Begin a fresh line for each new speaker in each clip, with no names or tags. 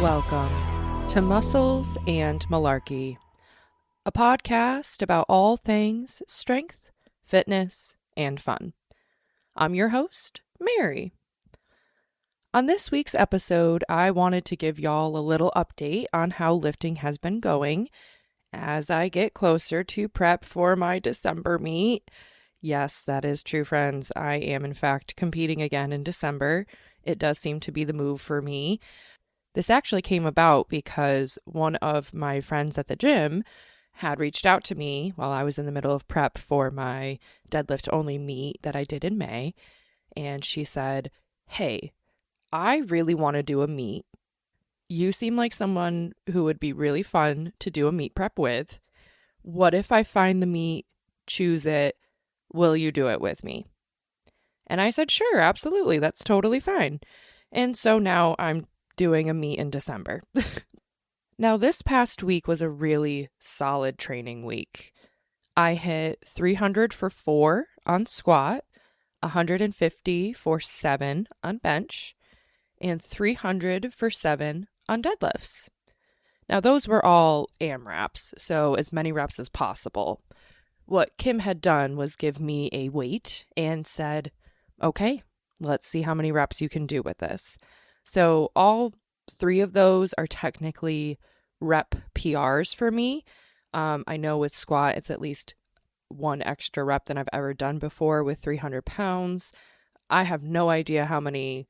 Welcome to Muscles and Malarkey, a podcast about all things strength, fitness, and fun. I'm your host, Mary. On this week's episode, I wanted to give y'all a little update on how lifting has been going as I get closer to prep for my December meet. Yes, that is true, friends. I am, in fact, competing again in December. It does seem to be the move for me. This actually came about because one of my friends at the gym had reached out to me while I was in the middle of prep for my deadlift only meet that I did in May. And she said, "Hey, I really want to do a meet. You seem like someone who would be really fun to do a meet prep with. What if I find the meet, choose it? Will you do it with me?" And I said, "Sure, absolutely. That's totally fine." And so now I'm doing a meet in December. Now, this past week was a really solid training week. I hit 300 for 4 on squat, 150 for 7 on bench, and 300 for 7 on deadlifts. Now, those were all AMRAPs, so as many reps as possible. What Kim had done was give me a weight and said, "Okay, let's see how many reps you can do with this." So all 3 of those are technically rep PRs for me. I know with squat, it's at least 1 extra rep than I've ever done before with 300 pounds. I have no idea how many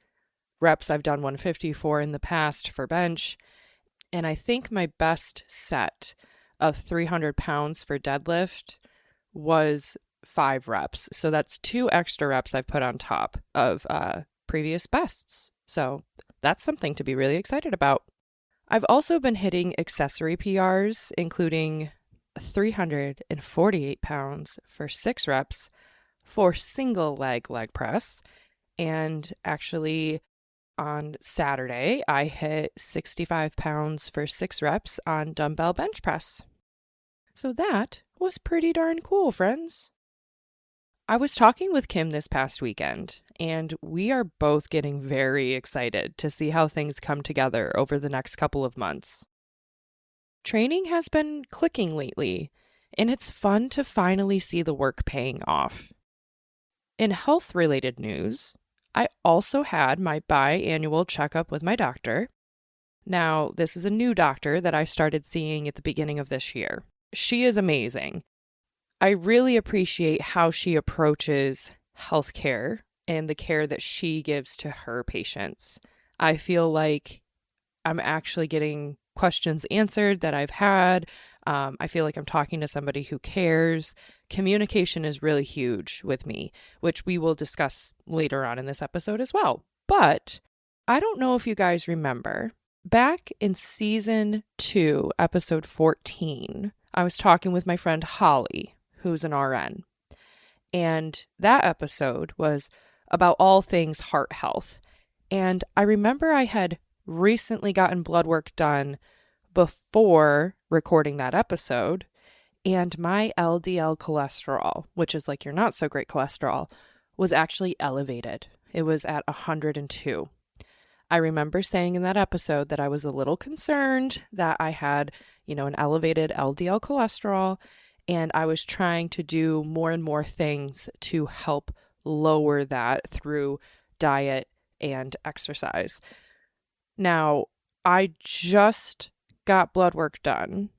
reps I've done 150 for in the past for bench. And I think my best set of 300 pounds for deadlift was 5 reps. So that's 2 extra reps I've put on top of previous bests. So that's something to be really excited about. I've also been hitting accessory PRs, including 348 pounds for 6 reps for single leg press. And actually on Saturday, I hit 65 pounds for 6 reps on dumbbell bench press. So that was pretty darn cool, friends. I was talking with Kim this past weekend, and we are both getting very excited to see how things come together over the next couple of months. Training has been clicking lately, and it's fun to finally see the work paying off. In health-related news, I also had my biannual checkup with my doctor. Now, this is a new doctor that I started seeing at the beginning of this year. She is amazing. I really appreciate how she approaches healthcare and the care that she gives to her patients. I feel like I'm actually getting questions answered that I've had. I feel like I'm talking to somebody who cares. Communication is really huge with me, which we will discuss later on in this episode as well. But I don't know if you guys remember, back in season 2, episode 14, I was talking with my friend Holly, who's an RN. And that episode was about all things heart health. And I remember I had recently gotten blood work done before recording that episode, and my LDL cholesterol, which is like your not so great cholesterol, was actually elevated. It was at 102. I remember saying in that episode that I was a little concerned that I had, an elevated LDL cholesterol, and I was trying to do more and more things to help lower that through diet and exercise. Now, I just got blood work done,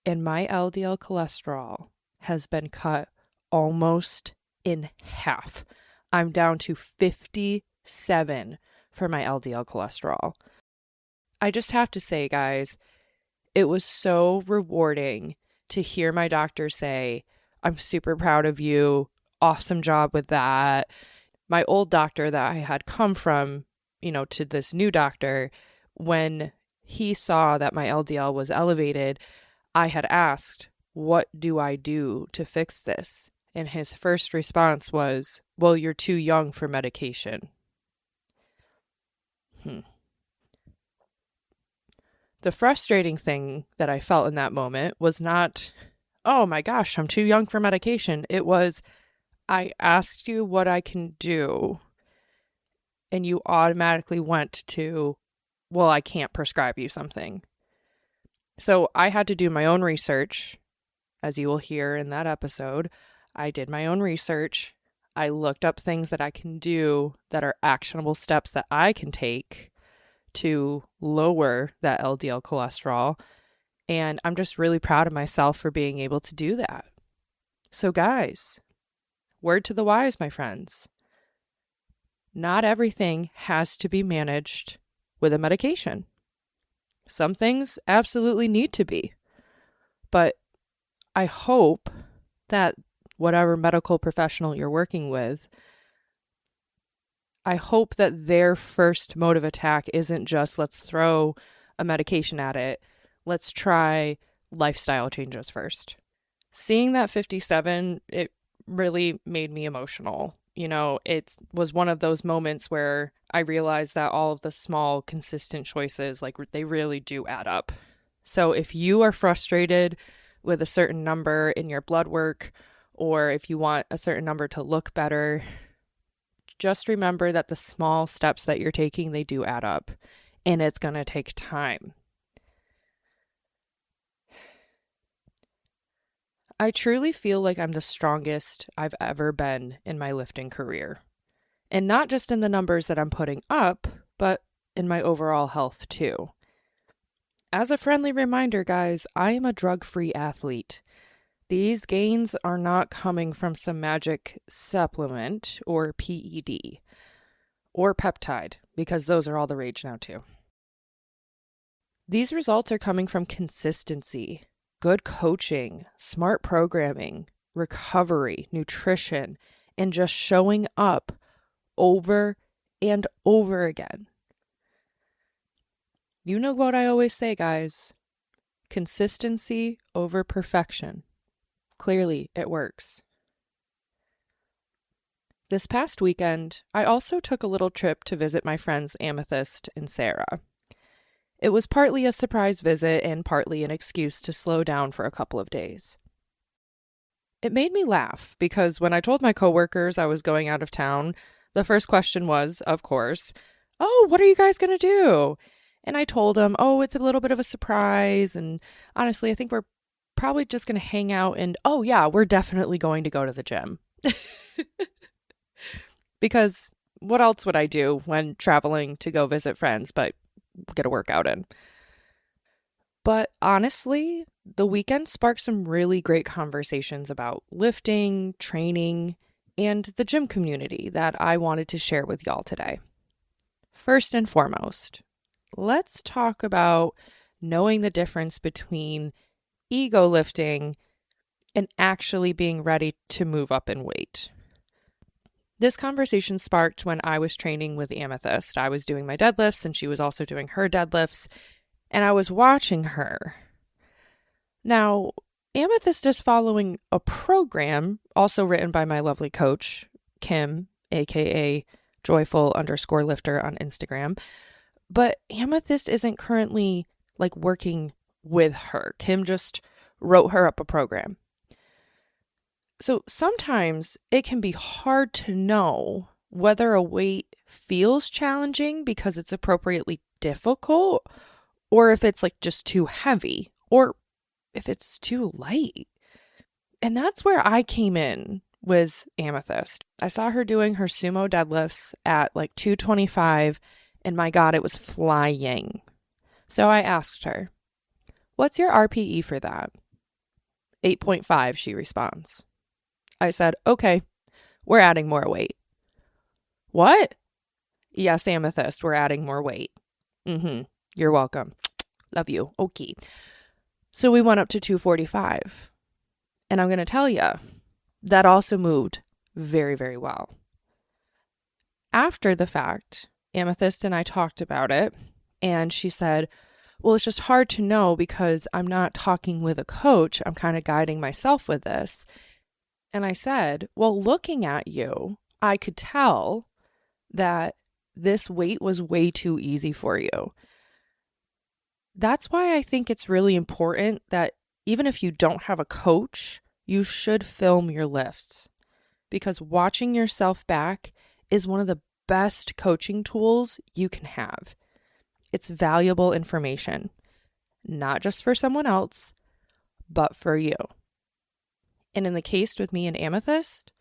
and my LDL cholesterol has been cut almost in half. I'm down to 57 for my LDL cholesterol. I just have to say, guys, it was so rewarding to hear my doctor say, "I'm super proud of you. Awesome job with that." My old doctor that I had come from, to this new doctor, when he saw that my LDL was elevated, I had asked, "What do I do to fix this?" And his first response was, "Well, you're too young for medication." The frustrating thing that I felt in that moment was not, "Oh my gosh, I'm too young for medication." It was, "I asked you what I can do, and you automatically went to, well, I can't prescribe you something. So I had to do my own research. As you will hear in that episode, I did my own research. I looked up things that I can do that are actionable steps that I can take to lower that LDL cholesterol. And I'm just really proud of myself for being able to do that. So guys, word to the wise, my friends. Not everything has to be managed with a medication. Some things absolutely need to be. But I hope that whatever medical professional you're working with, I hope that their first mode of attack isn't just let's throw a medication at it. Let's try lifestyle changes first. Seeing that 57, it really made me emotional. You know, it was one of those moments where I realized that all of the small, consistent choices, like they really do add up. So if you are frustrated with a certain number in your blood work, or if you want a certain number to look better, just remember that the small steps that you're taking, they do add up, and it's going to take time. I truly feel like I'm the strongest I've ever been in my lifting career. And not just in the numbers that I'm putting up, but in my overall health too. As a friendly reminder, guys, I am a drug-free athlete. These gains are not coming from some magic supplement or PED or peptide, because those are all the rage now too. These results are coming from consistency, good coaching, smart programming, recovery, nutrition, and just showing up over and over again. You know what I always say, guys. Consistency over perfection. Clearly, it works. This past weekend, I also took a little trip to visit my friends Amethyst and Sarah. It was partly a surprise visit and partly an excuse to slow down for a couple of days. It made me laugh because when I told my coworkers I was going out of town, the first question was, of course, "Oh, what are you guys going to do?" And I told them, "Oh, it's a little bit of a surprise. And honestly, I think we're probably just going to hang out. And oh yeah, we're definitely going to go to the gym." Because what else would I do when traveling to go visit friends but get a workout in? But honestly, the weekend sparked some really great conversations about lifting, training, and the gym community that I wanted to share with y'all today. First and foremost, let's talk about knowing the difference between ego lifting and actually being ready to move up in weight. This conversation sparked when I was training with Amethyst. I was doing my deadlifts and she was also doing her deadlifts, and I was watching her. Now, Amethyst is following a program also written by my lovely coach, Kim, aka joyful_lifter on Instagram. But Amethyst isn't currently working with her. Kim just wrote her up a program. So sometimes it can be hard to know whether a weight feels challenging because it's appropriately difficult, or if it's just too heavy, or if it's too light. And that's where I came in with Amethyst. I saw her doing her sumo deadlifts at 225, and my God, it was flying. So I asked her, "What's your RPE for that?" 8.5, she responds. I said, "Okay, we're adding more weight." "What?" "Yes, Amethyst, we're adding more weight." You're welcome. Love you. Okay. So we went up to 245. And I'm going to tell you, that also moved very, very well. After the fact, Amethyst and I talked about it, and she said, "Well, it's just hard to know because I'm not talking with a coach. I'm kind of guiding myself with this." And I said, "Well, looking at you, I could tell that this weight was way too easy for you." That's why I think it's really important that even if you don't have a coach, you should film your lifts, because watching yourself back is one of the best coaching tools you can have. It's valuable information, not just for someone else, but for you. And in the case with me and Amethyst,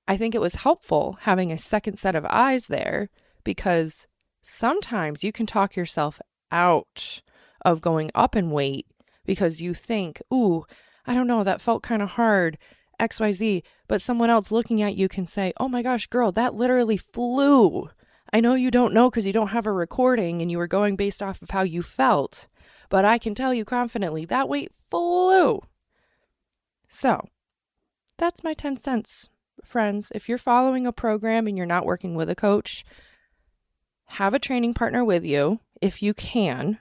I think it was helpful having a second set of eyes there, because sometimes you can talk yourself out of going up in weight because you think, ooh, I don't know, that felt kind of hard, XYZ. But someone else looking at you can say, oh my gosh, girl, that literally flew. I know you don't know because you don't have a recording and you were going based off of how you felt, but I can tell you confidently that weight flew. So that's my 10 cents, friends. If you're following a program and you're not working with a coach, have a training partner with you if you can.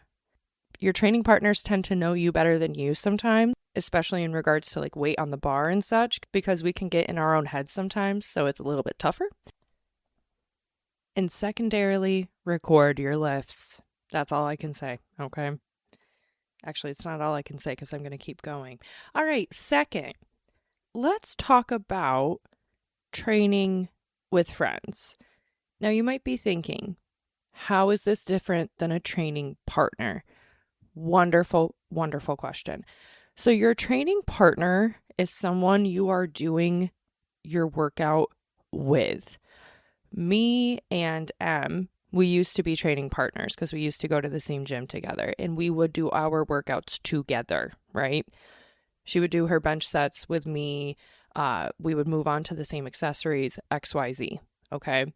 Your training partners tend to know you better than you sometimes, especially in regards to like weight on the bar and such, because we can get in our own heads sometimes, so it's a little bit tougher. And secondarily, record your lifts. That's all I can say, okay? Actually, it's not all I can say because I'm going to keep going. All right, second, let's talk about training with friends. Now, you might be thinking, how is this different than a training partner? Wonderful, wonderful question. So your training partner is someone you are doing your workout with. Me and Em, we used to be training partners because we used to go to the same gym together and we would do our workouts together, right? She would do her bench sets with me. We would move on to the same accessories, XYZ, okay?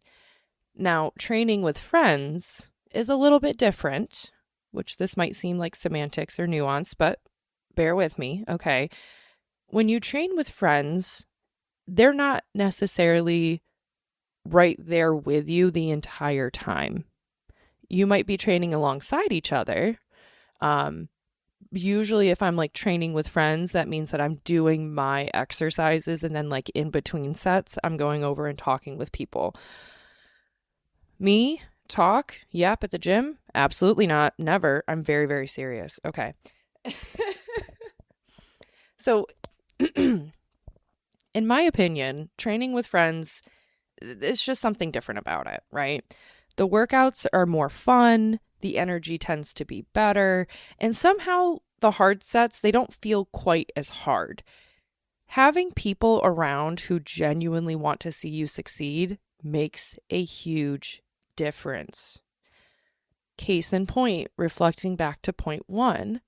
Now, training with friends is a little bit different, which this might seem like semantics or nuance, but bear with me, okay? When you train with friends, they're not necessarily right there with you the entire time. You might be training alongside each other. Usually if I'm like training with friends, that means that I'm doing my exercises and then like in between sets, I'm going over and talking with people. Me, talk, yep, at the gym? Absolutely not. Never. I'm very, very serious. Okay. So, in my opinion, training with friends, it's just something different about it, right? The workouts are more fun. The energy tends to be better. And somehow the hard sets, they don't feel quite as hard. Having people around who genuinely want to see you succeed makes a huge difference. Case in point, reflecting back to point 1,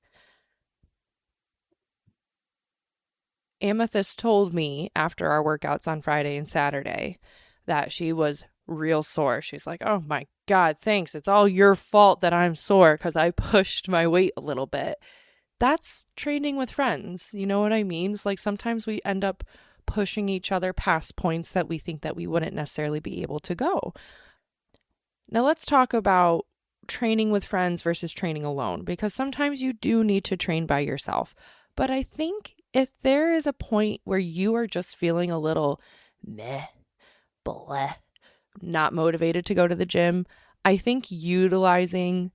Amethyst told me after our workouts on Friday and Saturday that she was real sore. She's like, oh my God, thanks. It's all your fault that I'm sore because I pushed my weight a little bit. That's training with friends. You know what I mean? It's like sometimes we end up pushing each other past points that we think that we wouldn't necessarily be able to go. Now let's talk about training with friends versus training alone, because sometimes you do need to train by yourself. But I think if there is a point where you are just feeling a little meh, bleh, not motivated to go to the gym, I think utilizing,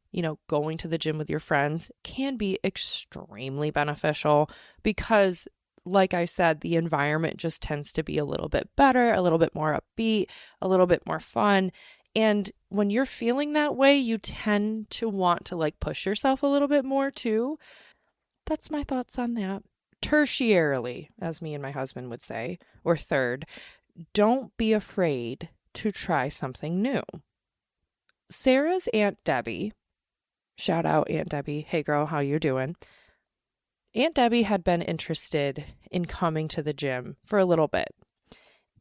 going to the gym with your friends can be extremely beneficial because, like I said, the environment just tends to be a little bit better, a little bit more upbeat, a little bit more fun. And when you're feeling that way, you tend to want to like push yourself a little bit more too. That's my thoughts on that. Tertiarily, as me and my husband would say, or third, don't be afraid to try something new. Sarah's Aunt Debbie, shout out Aunt Debbie, hey girl, how you doing? Aunt Debbie had been interested in coming to the gym for a little bit.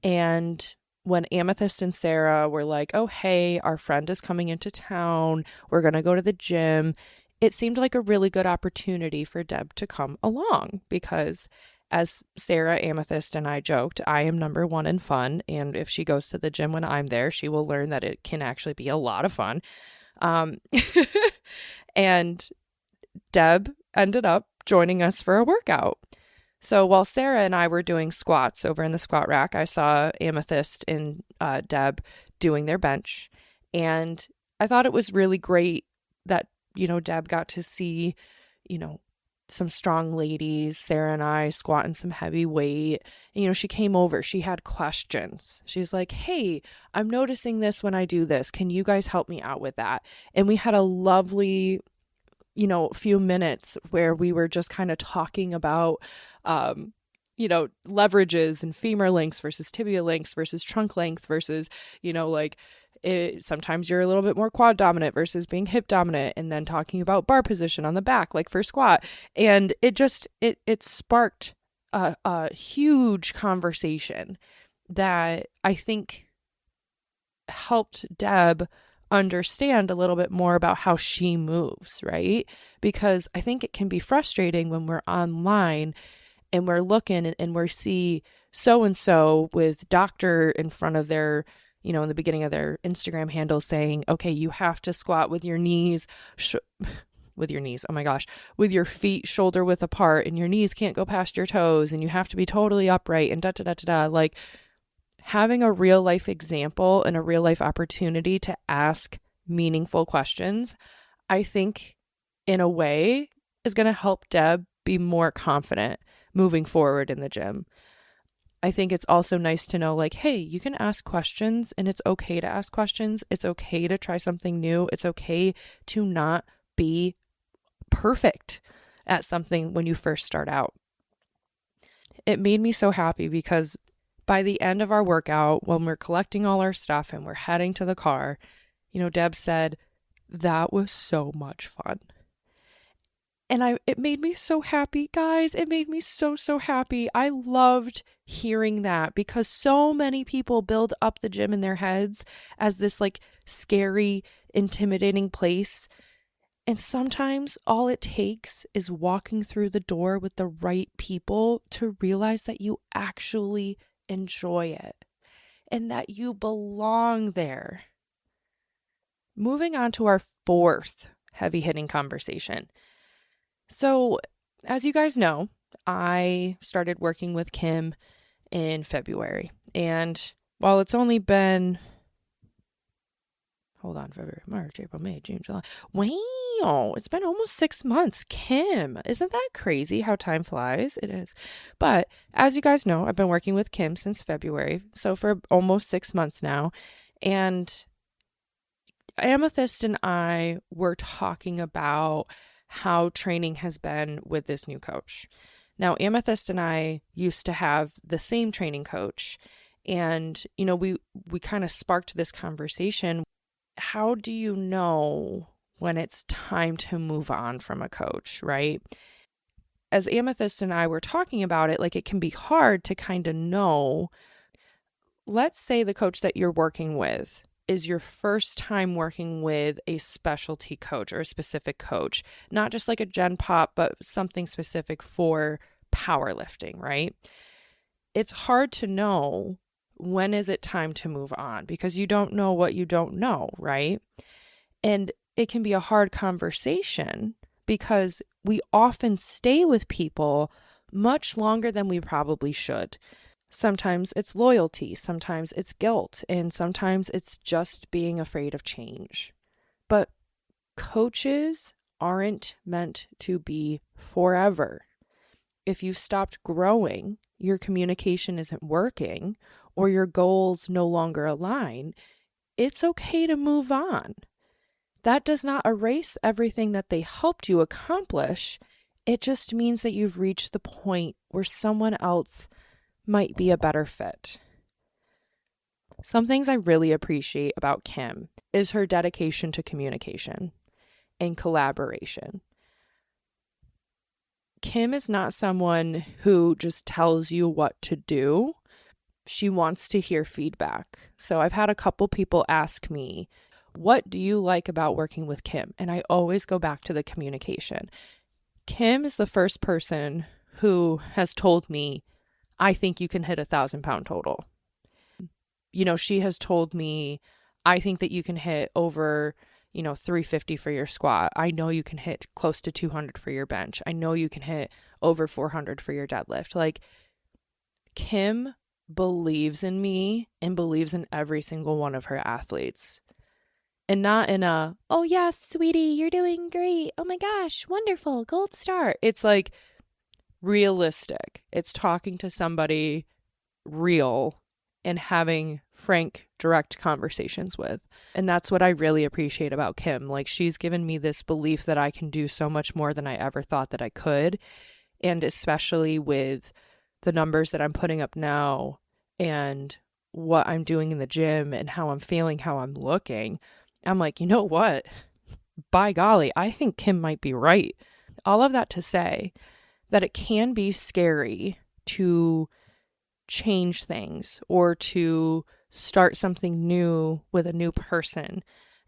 And when Amethyst and Sarah were like, oh, hey, our friend is coming into town, we're going to go to the gym, it seemed like a really good opportunity for Deb to come along because, as Sarah, Amethyst, and I joked, I am number one in fun, and if she goes to the gym when I'm there, she will learn that it can actually be a lot of fun. And Deb ended up joining us for a workout. So while Sarah and I were doing squats over in the squat rack, I saw Amethyst and Deb doing their bench, and I thought it was really great that Deb got to see, some strong ladies, Sarah and I, squatting some heavy weight. And, she came over. She had questions. She's like, hey, I'm noticing this when I do this. Can you guys help me out with that? And we had a lovely, few minutes where we were just kind of talking about, leverages and femur lengths versus tibia lengths versus trunk length versus, sometimes you're a little bit more quad dominant versus being hip dominant, and then talking about bar position on the back, like for squat. And it sparked a huge conversation that I think helped Deb understand a little bit more about how she moves, right? Because I think it can be frustrating when we're online and we're looking and we see so-and-so with doctor in front of their, in the beginning of their Instagram handle saying, okay, you have to squat with your knees, with your feet shoulder width apart, and your knees can't go past your toes, and you have to be totally upright, and da-da-da-da-da. Like, having a real life example and a real life opportunity to ask meaningful questions, I think in a way is going to help Deb be more confident moving forward in the gym. I think it's also nice to know, like, hey, you can ask questions and it's okay to ask questions. It's okay to try something new. It's okay to not be perfect at something when you first start out. It made me so happy because by the end of our workout, when we're collecting all our stuff and we're heading to the car, Deb said, that was so much fun. And it made me so happy, guys. It made me so, so happy. I loved hearing that because so many people build up the gym in their heads as this like scary, intimidating place. And sometimes all it takes is walking through the door with the right people to realize that you actually enjoy it and that you belong there. Moving on to our fourth heavy hitting conversation. So, as you guys know, I started working with Kim in February. And while it's only been, February, March, April, May, June, July. Wow, it's been almost 6 months. Kim, isn't that crazy how time flies? It is. But as you guys know, I've been working with Kim since February, so for almost 6 months now. And Amethyst and I were talking about how training has been with this new coach. Now, Amethyst and I used to have the same training coach, and, we kind of sparked this conversation. How do you know when it's time to move on from a coach, right? As Amethyst and I were talking about it, like, it can be hard to kind of know. Let's say the coach that you're working with is your first time working with a specialty coach or a specific coach, not just like a Gen Pop, but something specific for powerlifting, right? It's hard to know when is it time to move on because you don't know what you don't know, right? And it can be a hard conversation because we often stay with people much longer than we probably should. Sometimes it's loyalty, sometimes it's guilt, and sometimes it's just being afraid of change. But coaches aren't meant to be forever. If you've stopped growing, your communication isn't working, or your goals no longer align, it's okay to move on. That does not erase everything that they helped you accomplish. It just means that you've reached the point where someone else might be a better fit. Some things I really appreciate about Kim is her dedication to communication and collaboration. Kim is not someone who just tells you what to do. She wants to hear feedback. So I've had a couple people ask me, what do you like about working with Kim? And I always go back to the communication. Kim is the first person who has told me, I think you can hit 1,000-pound total. She has told me, I think that you can hit over, 350 for your squat. I know you can hit close to 200 for your bench. I know you can hit over 400 for your deadlift. Like, Kim believes in me and believes in every single one of her athletes. And not in a, oh, yes, sweetie, you're doing great. Oh my gosh, wonderful, gold star. It's like realistic. It's talking to somebody real and having frank, direct conversations with. And that's what I really appreciate about Kim. Like, she's given me this belief that I can do so much more than I ever thought that I could. And especially with the numbers that I'm putting up now and what I'm doing in the gym and how I'm feeling, how I'm looking, I'm like, you know what? By golly, I think Kim might be right. All of that to say that it can be scary to change things or to start something new with a new person.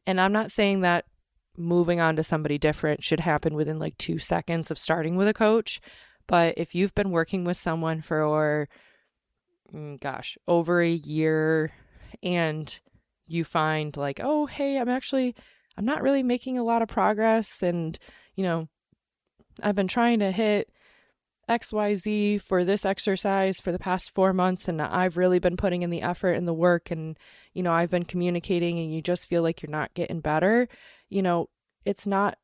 And I'm not saying that moving on to somebody different should happen within like 2 seconds of starting with a coach. But if you've been working with someone for, over a year and you find like, oh, hey, I'm not really making a lot of progress. And, I've been trying to hit XYZ for this exercise for the past 4 months, and I've really been putting in the effort and the work, and, I've been communicating, and you just feel like you're not getting better. It's not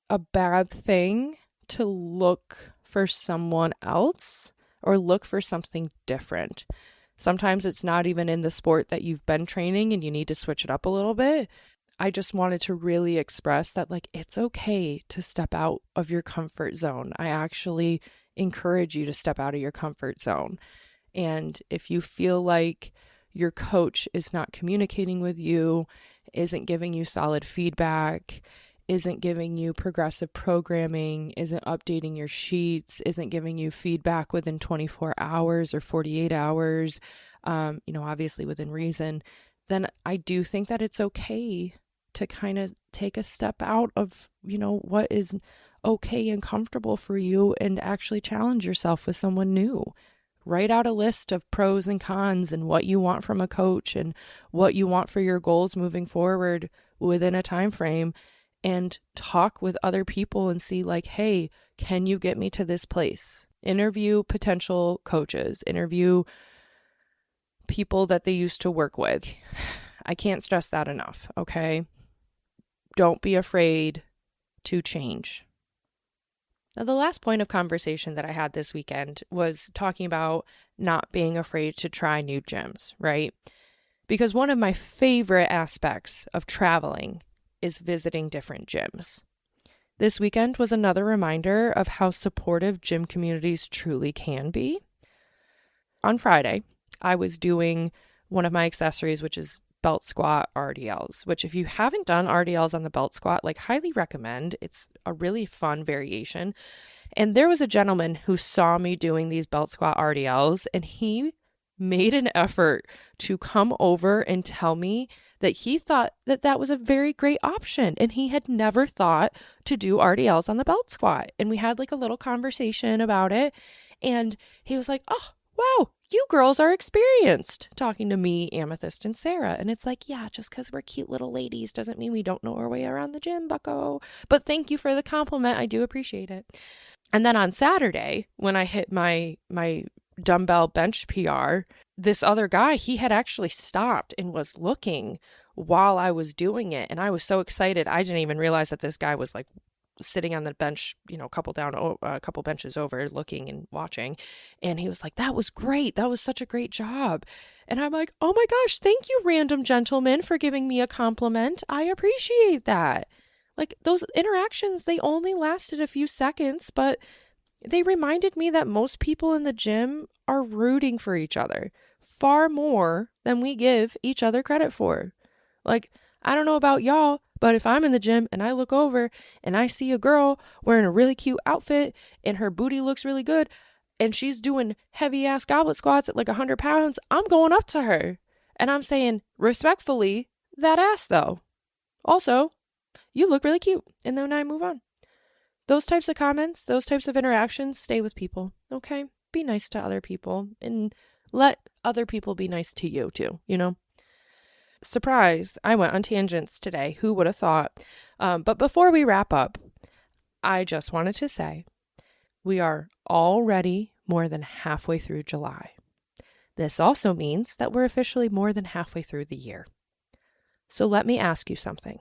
a bad thing to look for someone else or look for something different. Sometimes it's not even in the sport that you've been training and you need to switch it up a little bit. I just wanted to really express that, like, it's okay to step out of your comfort zone. I actually encourage you to step out of your comfort zone. And if you feel like your coach is not communicating with you, isn't giving you solid feedback, isn't giving you progressive programming, isn't updating your sheets, isn't giving you feedback within 24 hours or 48 hours, obviously within reason, then I do think that it's okay to kind of take a step out of, what is okay and comfortable for you and actually challenge yourself with someone new. Write out a list of pros and cons and what you want from a coach and what you want for your goals moving forward within a time frame, and talk with other people and see like, hey, can you get me to this place? Interview potential coaches, interview people that they used to work with. I can't stress that enough, okay? Don't be afraid to change. Now, the last point of conversation that I had this weekend was talking about not being afraid to try new gyms, right? Because one of my favorite aspects of traveling is visiting different gyms. This weekend was another reminder of how supportive gym communities truly can be. On Friday, I was doing one of my accessories, which is belt squat RDLs, which if you haven't done RDLs on the belt squat, like, highly recommend. It's a really fun variation. And there was a gentleman who saw me doing these belt squat RDLs, and he made an effort to come over and tell me that he thought that that was a very great option, and he had never thought to do RDLs on the belt squat. And we had like a little conversation about it, and he was like, oh, wow, you girls are experienced, talking to me, Amethyst, and Sarah. And it's like, yeah, just because we're cute little ladies doesn't mean we don't know our way around the gym, bucko. But thank you for the compliment. I do appreciate it. And then on Saturday, when I hit my dumbbell bench PR, this other guy, he had actually stopped and was looking while I was doing it. And I was so excited. I didn't even realize that this guy was like sitting on the bench, a couple benches over, looking and watching. And he was like, that was great. That was such a great job. And I'm like, oh my gosh, thank you, random gentleman, for giving me a compliment. I appreciate that. Like, those interactions, they only lasted a few seconds, but they reminded me that most people in the gym are rooting for each other far more than we give each other credit for. Like, I don't know about y'all, but if I'm in the gym and I look over and I see a girl wearing a really cute outfit and her booty looks really good and she's doing heavy ass goblet squats at like 100 pounds, I'm going up to her and I'm saying, respectfully, that ass though. Also, you look really cute. And then I move on. Those types of comments, those types of interactions, stay with people, okay? Be nice to other people and let other people be nice to you too, Surprise, I went on tangents today. Who would have thought? But before we wrap up, I just wanted to say we are already more than halfway through July. This also means that we're officially more than halfway through the year. So let me ask you something.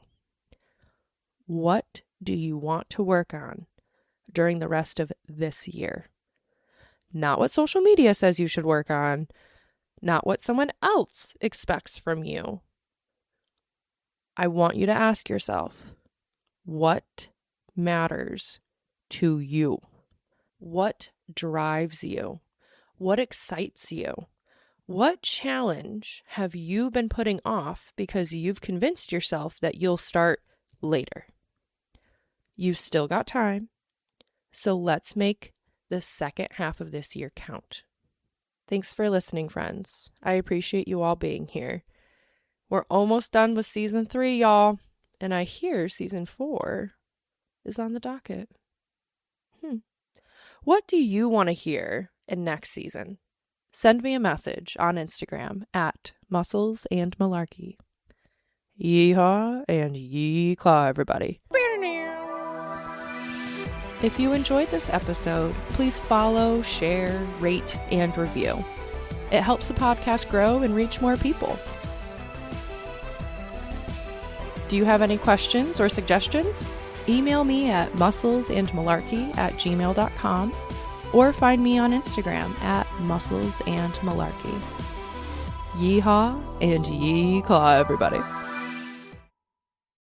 What do you want to work on during the rest of this year? Not what social media says you should work on, not what someone else expects from you. I want you to ask yourself, what matters to you? What drives you? What excites you? What challenge have you been putting off because you've convinced yourself that you'll start later? You've still got time, so let's make the second half of this year count. Thanks for listening, friends. I appreciate you all being here. We're almost done with season 3, y'all, and I hear season 4 is on the docket. What do you want to hear in next season? Send me a message on Instagram at Muscles and Malarkey. Yeehaw and yee-claw, everybody. If you enjoyed this episode, please follow, share, rate, and review. It helps the podcast grow and reach more people. Do you have any questions or suggestions? Email me at musclesandmalarkey@gmail.com or find me on Instagram at musclesandmalarkey. Yeehaw and yee-claw, everybody.